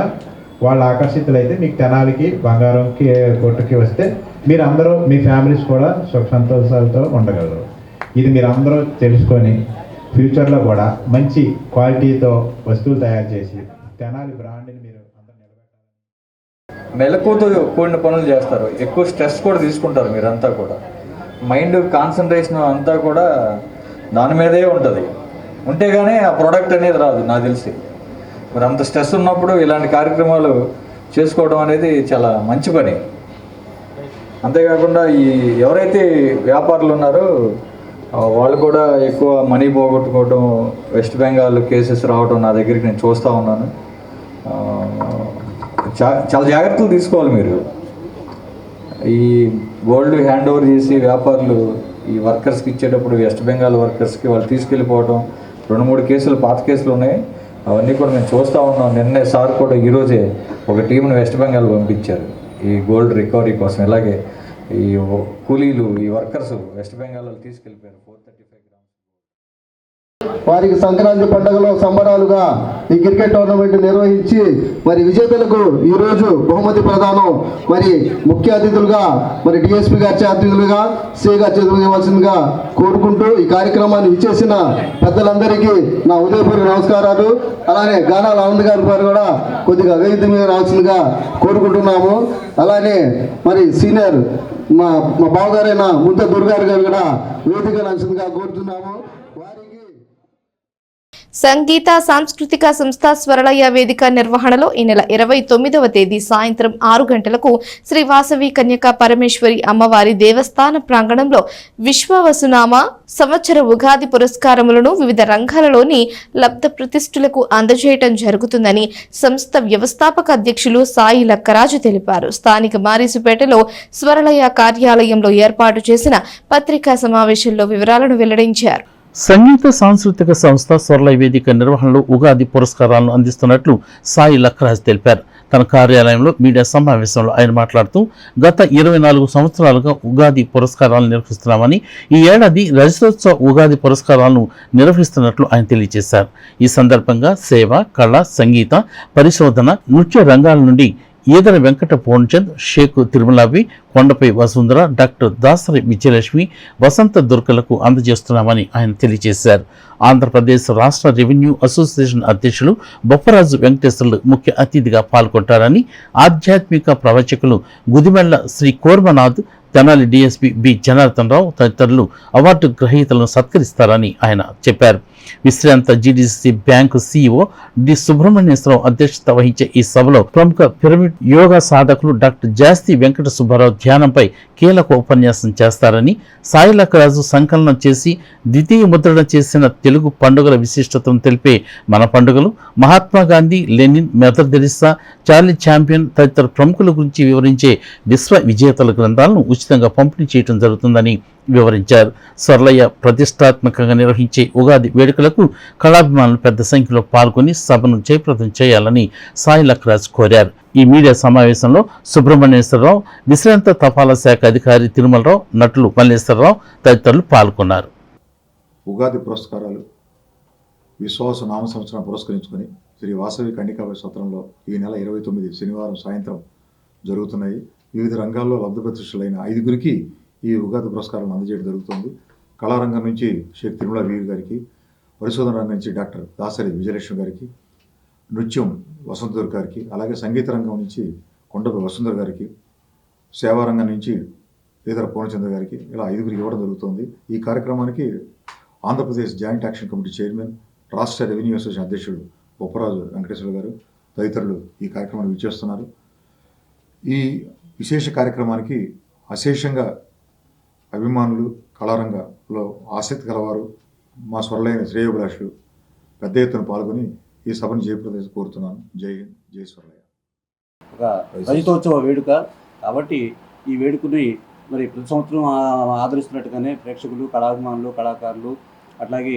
వాళ్ళు ఆకర్షితులైతే మీకు తెనాలికి బంగారంకి కొట్టుకి వస్తే మీరందరూ మీ ఫ్యామిలీస్ కూడా సుఖ సంతోషాలతో ఉండగలరు. ఇది మీరందరూ తెలుసుకొని ఫ్యూచర్లో కూడా మంచి క్వాలిటీతో వస్తువులు తయారు చేసి తెనాలి బ్రాండ్ని మీరు అందరూ నిలబెట్టాలి. మెలకువతో కూడిన పనులు చేస్తారు, ఎక్కువ స్ట్రెస్ కూడా తీసుకుంటారు. మీరంతా కూడా మైండ్ కాన్సన్ట్రేషన్ అంతా కూడా దాని మీదే ఉంటుంది. ఉంటే కానీ ఆ ప్రోడక్ట్ అనేది రాదు నాకు తెలిసి. మరి అంత స్ట్రెస్ ఉన్నప్పుడు ఇలాంటి కార్యక్రమాలు చేసుకోవడం అనేది చాలా మంచి పని. అంతేకాకుండా ఈ ఎవరైతే వ్యాపారులు ఉన్నారో వాళ్ళు కూడా ఎక్కువ మనీ పోగొట్టుకోవడం, వెస్ట్ బెంగాల్ కేసెస్ రావడం నా దగ్గరికి నేను చూస్తూ ఉన్నాను. చాలా జాగ్రత్తలు తీసుకోవాలి మీరు. ఈ గోల్డ్ హ్యాండ్ ఓవర్ చేసి వ్యాపారులు ఈ వర్కర్స్కి ఇచ్చేటప్పుడు వెస్ట్ బెంగాల్ వర్కర్స్కి వాళ్ళు తీసుకెళ్ళిపోవడం, 2-3 కేసులు పాత కేసులు ఉన్నాయి. అవన్నీ కూడా మేము చూస్తూ ఉన్నాం. నిన్నే సార్ కూడా ఈరోజే ఒక టీంను వెస్ట్ బెంగాల్ పంపించారు ఈ గోల్డ్ రికవరీ కోసం. ఇలాగే ఈ కూలీలు, ఈ వర్కర్స్ వెస్ట్ బెంగాల్లో తీసుకెళ్ళిపోయారు 435 వారికి సంక్రాంతి పండుగలో సంబరాలుగా ఈ క్రికెట్ టోర్నమెంట్ నిర్వహించి మరి విజేతలకు ఈరోజు బహుమతి ప్రదానం మరి ముఖ్య అతిథులుగా మరి డిఎస్పీ గారి అతిథులుగా సి గారి చేతులు ఇవ్వాల్సిందిగా కోరుకుంటూ ఈ కార్యక్రమాన్ని ఇచ్చేసిన పెద్దలందరికీ నా ఉదయపూర్వక నమస్కారాలు. అలానే గానాల ఆనంద్ గారి వారు కూడా కొద్దిగా వేదిక మీద రావాల్సిందిగా కోరుకుంటున్నాము. అలానే మరి సీనియర్ మా బావగారైన ముంత దుర్గారు గారు కూడా వేదిక రావాల్సిందిగా కోరుతున్నాము. సంగీత సాంస్కృతిక సంస్థ స్వరలయ వేదిక నిర్వహణలో ఈ నెల 29వ తేదీ సాయంత్రం 6 గంటలకు శ్రీ వాసవి కన్యకా పరమేశ్వరి అమ్మవారి దేవస్థాన ప్రాంగణంలో విశ్వవసునామ సంవత్సర ఉగాది పురస్కారములను వివిధ రంగాలలోని లబ్ధ ప్రతిష్ఠులకు అందజేయటం జరుగుతుందని సంస్థ వ్యవస్థాపక అధ్యక్షులు సాయి లక్కరాజు తెలిపారు. స్థానిక మారిసుపేటలో స్వరలయ కార్యాలయంలో ఏర్పాటు చేసిన పత్రికా సమావేశంలో వివరాలను వెల్లడించారు. సంగీత సాంస్కృతిక సంస్థ స్వరలయ వేదిక నిర్వహణలో ఉగాది పురస్కారాలను అందిస్తున్నట్లు సాయి లక్కరాజ్ తెలిపారు. తన కార్యాలయంలో మీడియా సమావేశంలో ఆయన మాట్లాడుతూ గత 24 సంవత్సరాలుగా ఉగాది పురస్కారాలను నిర్వహిస్తున్నామని, ఈ ఏడాది రజతోత్సవ ఉగాది పురస్కారాలను నిర్వహిస్తున్నట్లు ఆయన తెలియజేశారు. ఈ సందర్భంగా సేవ, కళ, సంగీత, పరిశోధన, నృత్య రంగాల నుండి ఈదర వెంకట పూర్ణచంద్, షేక్ తిరుమలవి, కొండపై వసుంధర, డాక్టర్ దాసరి విజయలక్ష్మి, వసంత దుర్గలకు అందజేస్తున్నామని ఆయన తెలియజేశారు. ఆంధ్రప్రదేశ్ రాష్ట్ర రెవెన్యూ అసోసియేషన్ అధ్యక్షులు బొప్పరాజు వెంకటేశ్వర్లు ముఖ్య అతిథిగా పాల్గొంటారని, ఆధ్యాత్మిక ప్రవచకులు గుదిమెళ్ల శ్రీ కోర్మనాథ్, తెనాలి డిఎస్పీ బి జనార్దన్ రావు తదితరులు అవార్డు గ్రహీతలను సత్కరిస్తారని ఆయన చెప్పారు. విశ్రాంత GDC bank CEO D Subrahmanyeswararao అధ్యక్షత వహించే ఈ సభలో ప్రముఖ పిరమిడ్ యోగా సాధకులు డాక్టర్ జాస్తి వెంకట సుబ్బారావు ధ్యానంపై కీలక ఉపన్యాసం చేస్తారని, సాయి లక్కరాజు సంకలనం చేసి ద్వితీయ ముద్రణ చేసిన తెలుగు పండుగల విశిష్టతను తెలిపే మన పండుగలు, Mahatma Gandhi, Lenin, Mother Teresa, Charlie Chaplin తదితర ప్రముఖుల గురించి వివరించే విశ్వ విజేతల గ్రంథాలను ఉచితంగా పంపిణీ చేయడం జరుగుతుందని వివరించారు. స్వర్లయ్య ప్రతిష్టాత్మకంగా నిర్వహించే ఉగాది వేడుకలకు కళాభిమానులు పెద్ద సంఖ్యలో పాల్గొని సభను జయప్రదం చేయాలని సాయి లక్కరాజ్ కోరారు. ఈ మీడియా సమావేశంలో సుబ్రహ్మణ్యేశ్వరరావు, విశ్రాంత తపాలా శాఖ అధికారి తిరుమలరావు, నటులు మల్లేశ్వరరావు తదితరులు పాల్గొన్నారు. ఉగాది పురస్కారాలు విశ్వాస నామ సంవత్సరం పురస్కరించుకొని శ్రీ వాసవి కన్యకా సత్రంలో ఈ నెల 29 శనివారం సాయంత్రం జరుగుతున్నాయి. వివిధ రంగాల్లో లబ్ధప్రతిష్ఠులైన 5గురికి ఈ ఉగాది పురస్కారాలను అందజేయడం జరుగుతుంది. కళారంగం నుంచి షేక్ తిరుమల వీరు గారికి, పరిశోధన రంగం నుంచి డాక్టర్ దాసరి విజయలక్ష్మి గారికి, నృత్యం వసంత గారికి, అలాగే సంగీత రంగం నుంచి కొండపై వసుంధర గారికి, సేవారంగం నుంచి ఈదర పూర్ణచంద్ర గారికి, ఇలా 5గురికి ఇవ్వడం జరుగుతుంది. ఈ కార్యక్రమానికి Andhra Pradesh joint action committee chairman, రాష్ట్ర రెవెన్యూ అసోసియేషన్ అధ్యక్షుడు బొప్పరాజు వెంకటేశ్వర గారు తదితరులు ఈ కార్యక్రమాన్ని విచ్చేస్తున్నారు. ఈ విశేష కార్యక్రమానికి అశేషంగా అభిమానులు, కళారంగంలో ఆసక్తి గలవారు, మా స్వరలైన శ్రేయోభిలాషులు పెద్ద ఎత్తున పాల్గొని ఈ సభను జయప్రదం కోరుతున్నాను. జై హింద్, జై స్వరలయ. ఒక రజతోత్సవ వేడుక కాబట్టి ఈ వేడుకని మరి ప్రతి సంవత్సరం ఆదరిస్తున్నట్టుగానే ప్రేక్షకులు, కళాభిమానులు, కళాకారులు, అట్లాగే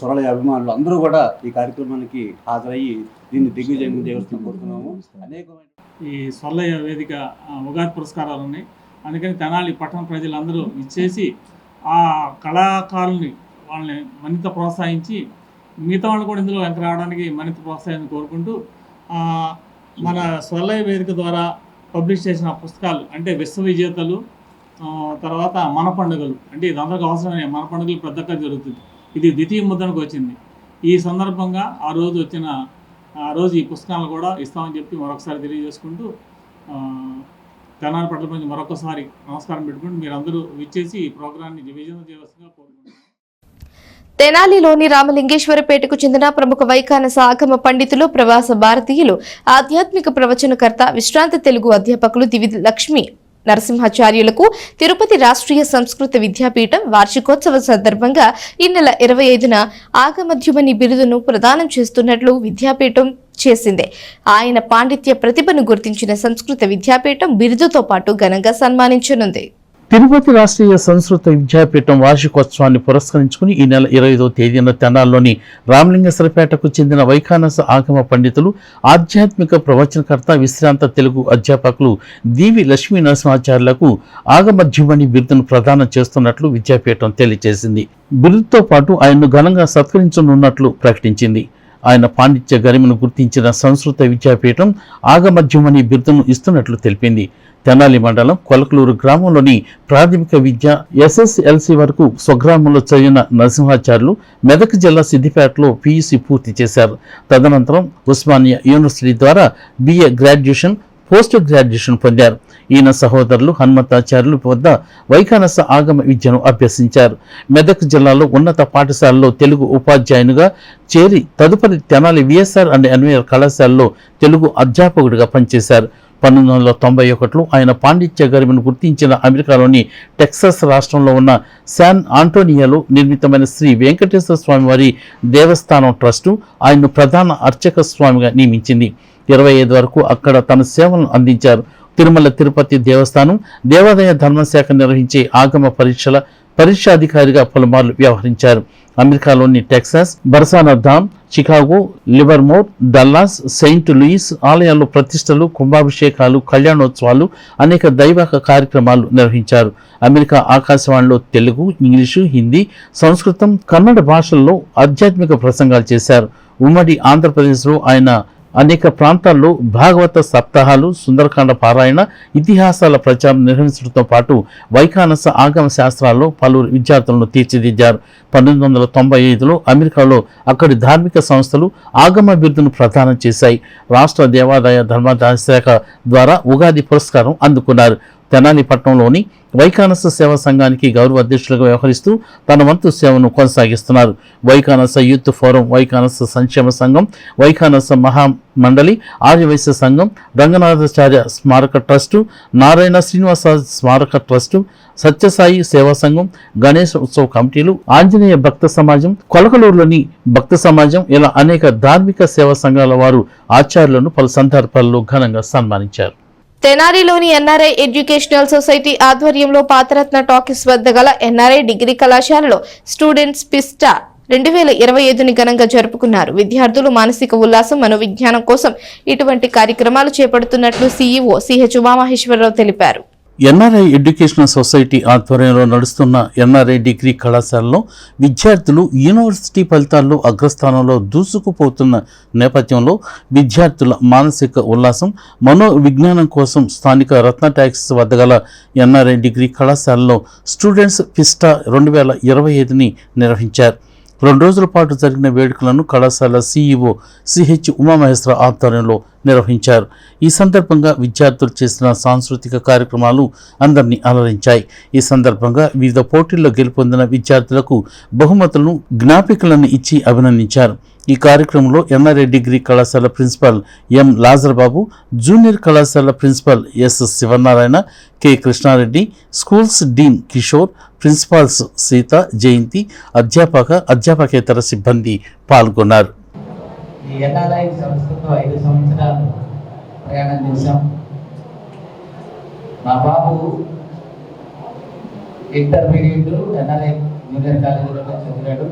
స్వరలయ అభిమానులు అందరూ కూడా ఈ కార్యక్రమానికి హాజరయ్యి దీన్ని దిగ్విజయం చేయవలసిన కోరుతున్నాము. అనేకమైన ఈ స్వరలయ వేదిక ఉగాది పురస్కారాలు ఉన్నాయి. అందుకని తెనాలి పట్టణ ప్రజలందరూ ఇచ్చేసి ఆ కళాకారుల్ని వాళ్ళని మరింత ప్రోత్సహించి మిగతా వాళ్ళు కూడా ఇందులో వెనక రావడానికి మరింత ప్రోత్సాహాన్ని కోరుకుంటూ మన స్వరలయ వేదిక ద్వారా పబ్లిష్ చేసిన పుస్తకాలు అంటే విశ్వ విజేతలు, తర్వాత మన పండుగలు, అంటే ఇది అందరికీ అవసరమే. మన పండుగలు పెద్దగా జరుగుతుంది. ఇది ద్వితీయ ముద్రణకు వచ్చింది. ఈ సందర్భంగా ఆ రోజు ఈ పుస్తకాలను కూడా ఇస్తామని చెప్పి మరొకసారి తెలియజేసుకుంటూ తెనాలి పట్ల నుంచి మరొకసారి నమస్కారం పెట్టుకుంటూ మీరందరూ విచ్చేసి ఈ ప్రోగ్రాన్ని విజయం చేయవలసిందిగా కోరుకుంటున్నాను. తెనాలిలోని రామలింగేశ్వరపేటకు చెందిన ప్రముఖ వైఖానస ఆగమ పండితులు, ప్రవాస భారతీయులు, ఆధ్యాత్మిక ప్రవచనకర్త, విశ్రాంత తెలుగు అధ్యాపకులు దివి లక్ష్మి నరసింహాచార్యులకు తిరుపతి రాష్ట్రీయ సంస్కృత విద్యాపీఠం వార్షికోత్సవ సందర్భంగా ఈ నెల 25న ఆగమధ్యుమని బిరుదును ప్రదానం చేస్తున్నట్లు విద్యాపీఠం చేసింది. ఆయన పాండిత్య ప్రతిభను గుర్తించిన సంస్కృత విద్యాపీఠం బిరుదుతో పాటు ఘనంగా సన్మానించనుంది. తిరుపతి రాష్ట్రీయ సంస్కృత విద్యాపీఠం వార్షికోత్సవాన్ని పురస్కరించుకుని ఈ నెల 25వ తేదీన తెనాల్లోని రామలింగేశ్వరపేటకు చెందిన వైఖానస ఆగమ పండితులు, ఆధ్యాత్మిక ప్రవచనకర్త, విశ్రాంత తెలుగు అధ్యాపకులు దీవి లక్ష్మీ నరసింహాచార్యులకు ఆగమధ్యుమణి బిరుదును ప్రదానం చేస్తున్నట్లు విద్యాపీఠం తెలియజేసింది. బిరుదుతో పాటు ఆయన్ను ఘనంగా సత్కరించనున్నట్లు ప్రకటించింది. ఆయన పాండిత్య గరిమను గుర్తించిన సంస్కృత విద్యాపీఠం ఆగమధ్యుమణి బిరుదును ఇస్తున్నట్లు తెలిపింది. తెనాలి మండలం కొలకలూరు గ్రామంలోని ప్రాథమిక విద్య SSLC వరకు స్వగ్రామంలో చదివిన నరసింహాచార్యులు మెదక్ జిల్లా సిద్దిపేటలో PUC పూర్తి చేశారు. తదనంతరం ఉస్మానియా యూనివర్సిటీ ద్వారా BA గ్రాడ్యుయేషన్, పోస్ట్ గ్రాడ్యుయేషన్ పొందారు. ఈయన సహోదరులు హనుమంతాచార్యులు వద్ద వైఖానస ఆగమ విద్యను అభ్యసించారు. మెదక్ జిల్లాలో ఉన్నత పాఠశాలలో తెలుగు ఉపాధ్యాయునిగా చేరి తదుపరి తెనాలి VSR అండ్ NVR కళాశాలలో తెలుగు అధ్యాపకుడిగా పనిచేశారు. 1991లో ఆయన పాండిత్య గరిమను గుర్తించిన అమెరికాలోని టెక్సాస్ రాష్ట్రంలో ఉన్న శాన్ ఆంటోనియాలో నిర్మితమైన శ్రీ వెంకటేశ్వర స్వామి వారి దేవస్థానం ట్రస్టు ఆయన్ను ప్రధాన అర్చక స్వామిగా నియమించింది. 25 వరకు అక్కడ తన సేవలను అందించారు. తిరుమల తిరుపతి దేవస్థానం దేవాదాయ ధర్మశాఖ నిర్వహించే ఆగమ పరీక్షాధికారిగా పలుమార్లు వ్యవహరించారు. అమెరికాలోని Texas, Barsana Dham, Chicago, Livermore, Dallas, saint Louis ఆలయాల్లో ప్రతిష్టలు, కుంభాభిషేకాలు, కళ్యాణోత్సవాలు, అనేక దైవక కార్యక్రమాలు నిర్వహించారు. అమెరికా ఆకాశవాణిలో తెలుగు, ఇంగ్లీషు, హిందీ, సంస్కృతం, కన్నడ భాషల్లో ఆధ్యాత్మిక ప్రసంగాలు చేశారు. ఉమ్మడి ఆంధ్రప్రదేశ్లో ఆయన అనేక ప్రాంతాల్లో భాగవత సప్తాహాలు, సుందరకాండ పారాయణ, ఇతిహాసాల ప్రచారం నిర్వహించడంతో పాటు వైఖానస ఆగమ శాస్త్రాల్లో పలువురు విద్యార్థులను తీర్చిదిద్దారు. 1995లో అమెరికాలో అక్కడి ధార్మిక సంస్థలు ఆగమ బిరుదును ప్రదానం చేశాయి. రాష్ట్ర దేవాదాయ ధర్మాదాయ శాఖ ద్వారా ఉగాది పురస్కారం అందుకున్నారు. తెనాలి పట్టణంలోని వైఖానస సేవా సంఘానికి గౌరవ అధ్యక్షులుగా వ్యవహరిస్తూ తన వంతు సేవను కొనసాగిస్తున్నారు. వైఖానస యూత్ ఫోరం, వైఖానస సంక్షేమ సంఘం, వైఖానస మహామండలి, ఆర్యవైశ్య సంఘం, రంగనాథాచార్య స్మారక ట్రస్టు, నారాయణ శ్రీనివాస స్మారక ట్రస్టు, సత్యసాయి సేవా సంఘం, గణేష్ ఉత్సవ కమిటీలు, ఆంజనేయ భక్త సమాజం, కొలకలూరులోని భక్త సమాజం ఇలా అనేక ధార్మిక సేవా సంఘాల వారు ఆచార్యులను పలు సందర్భాల్లో ఘనంగా సన్మానించారు. తెనాలిలోని NRI ఎడ్యుకేషనల్ సొసైటీ ఆధ్వర్యంలో పాతరత్న టాకీస్ వద్ద గల NRI డిగ్రీ కళాశాలలో స్టూడెంట్స్ పిస్టా 2025ని ఘనంగా జరుపుకున్నారు. విద్యార్థులు మానసిక ఉల్లాసం, మనోవిజ్ఞానం కోసం ఇటువంటి కార్యక్రమాలు చేపడుతున్నట్లు CEO CH ఉమామహేశ్వరరావు తెలిపారు. NRI ఎడ్యుకేషనల్ సొసైటీ ఆధ్వర్యంలో నడుస్తున్న NRI డిగ్రీ కళాశాలలో విద్యార్థులు యూనివర్సిటీ ఫలితాల్లో అగ్రస్థానంలో దూసుకుపోతున్న నేపథ్యంలో విద్యార్థుల మానసిక ఉల్లాసం, మనోవిజ్ఞానం కోసం స్థానిక రత్న ట్యాక్స్ వద్ద గల NRI డిగ్రీ కళాశాలలో స్టూడెంట్స్ పిస్టా 2025ని నిర్వహించారు. 2 రోజుల పాటు జరిగిన వేడుకలను కళాశాల CEO CH ఉమామహేశ్వర ఆధ్వర్యంలో నిర్వహించారు. ఈ సందర్భంగా విద్యార్థులు చేసిన సాంస్కృతిక కార్యక్రమాలు అందరినీ అలరించాయి. ఈ సందర్భంగా వివిధ పోటీల్లో గెలుపొందిన విద్యార్థులకు బహుమతులను, జ్ఞాపికలను ఇచ్చి అభినందించారు. ఈ కార్యక్రమంలో NRI డిగ్రీ కళాశాల ప్రిన్సిపల్ M లాజర్బాబు, జూనియర్ కళాశాల principal S Sivanarayana, K Krishnareddy, schools dean Kishore, principals Seetha, Jayanthi, అధ్యాపకేతర సిబ్బంది పాల్గొన్నారు. ఈ NRI సంస్థతో 5 సంవత్సరాలు ప్రయాణం చేశాం. మా బాబు ఇంటర్మీడియట్ NRI జూనియర్ కాలేజీలో చదివాడు.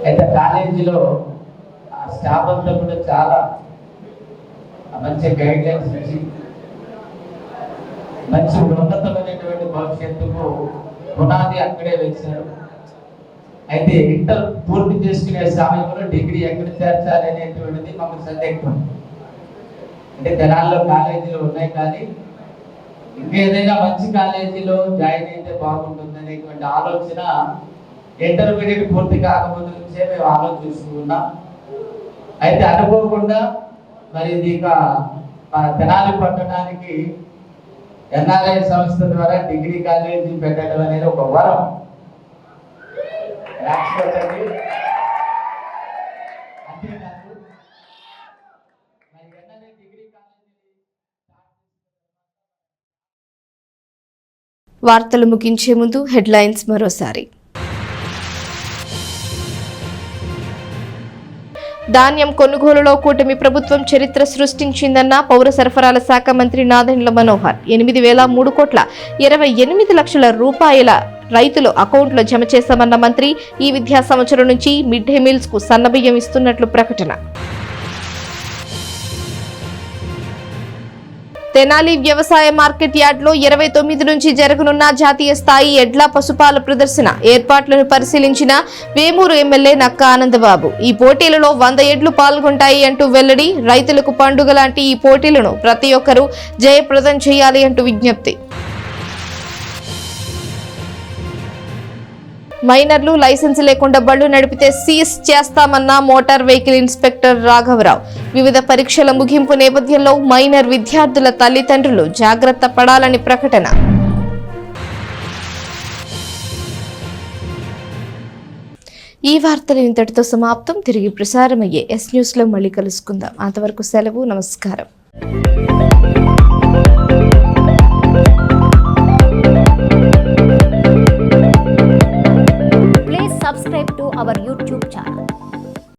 అయితే కాలేజీలో ఆ స్టాఫ్ అంతా కూడా చాలా మంచి గైడ్లైన్స్ ఇచ్చి మంచి ఉన్నతమైనటువంటి భవిష్యత్తుకు పునాది అక్కడే వేశారు. అయితే ఇంటర్ పూర్తి చేసుకునే సమయంలో డిగ్రీ ఎక్కడ చేర్చాలి అనేటువంటిది మాకు సందేహం. అంటే తెనాల్లో కాలేజీలు ఉన్నాయి, కానీ ఇంకేదైనా మంచి కాలేజీలో జాయిన్ అయితే బాగుంటుంది అనేటువంటి ఆలోచన ఇంటర్మీడియట్ పూర్తి కాకముందు నుంచే మేము ఆలోచిస్తున్నాం. అయితే అనుకోకుండా మరి ఇది ఇక తెనాలి పట్టణానికి NRI సంస్థ ద్వారా డిగ్రీ కాలేజీ పెట్టడం అనేది ఒక వరం. వార్తలు ముగించే ముందు హెడ్లైన్స్ మరోసారి. ధాన్యం కొనుగోలులో కూటమి ప్రభుత్వం చరిత్ర సృష్టించిందన్న పౌర సరఫరాల శాఖ మంత్రి నాదెండ్ల మనోహర్. 8,03,28 లక్షల రూపాయల రైతులు అకౌంట్లో జమ చేశామన్న మంత్రి. ఈ విద్యా సంవత్సరం నుంచి మిడ్ డే మీల్స్ కు సన్నబియ్యం ఇస్తున్నట్లు ప్రకటన. తెనాలి వ్యవసాయ మార్కెట్ యార్డ్లో 29 నుంచి జరగనున్న జాతీయ స్థాయి ఎడ్ల పశుపాల ప్రదర్శన ఏర్పాట్లను పరిశీలించిన వేమూరు ఎమ్మెల్యే నక్కా ఆనందబాబు. ఈ పోటీలలో 100 ఎడ్లు పాల్గొంటాయి అంటూ వెల్లడి. రైతులకు పండుగ లాంటి ఈ పోటీలను ప్రతి ఒక్కరూ జయప్రదం చేయాలి అంటూ విజ్ఞప్తి. మైనర్లు లైసెన్స్ లేకుండా బళ్లు నడిపితే సీజ్ చేస్తామన్న మోటార్ వెహికల్ ఇన్స్పెక్టర్ రాఘవరావు. వివిధ పరీక్షల ముగింపు నేపథ్యంలో మైనర్ విద్యార్థుల తల్లిదండ్రులు జాగ్రత్త పడాలని ప్రకటన. ఈ వార్తలు ఇంతటితో సమాప్తం. తిరిగి ప్రసారమయ్యే ఎస్ న్యూస్ లో మళ్ళీ కలుసుకుందాం. అంతవరకు సెలవు. నమస్కారం.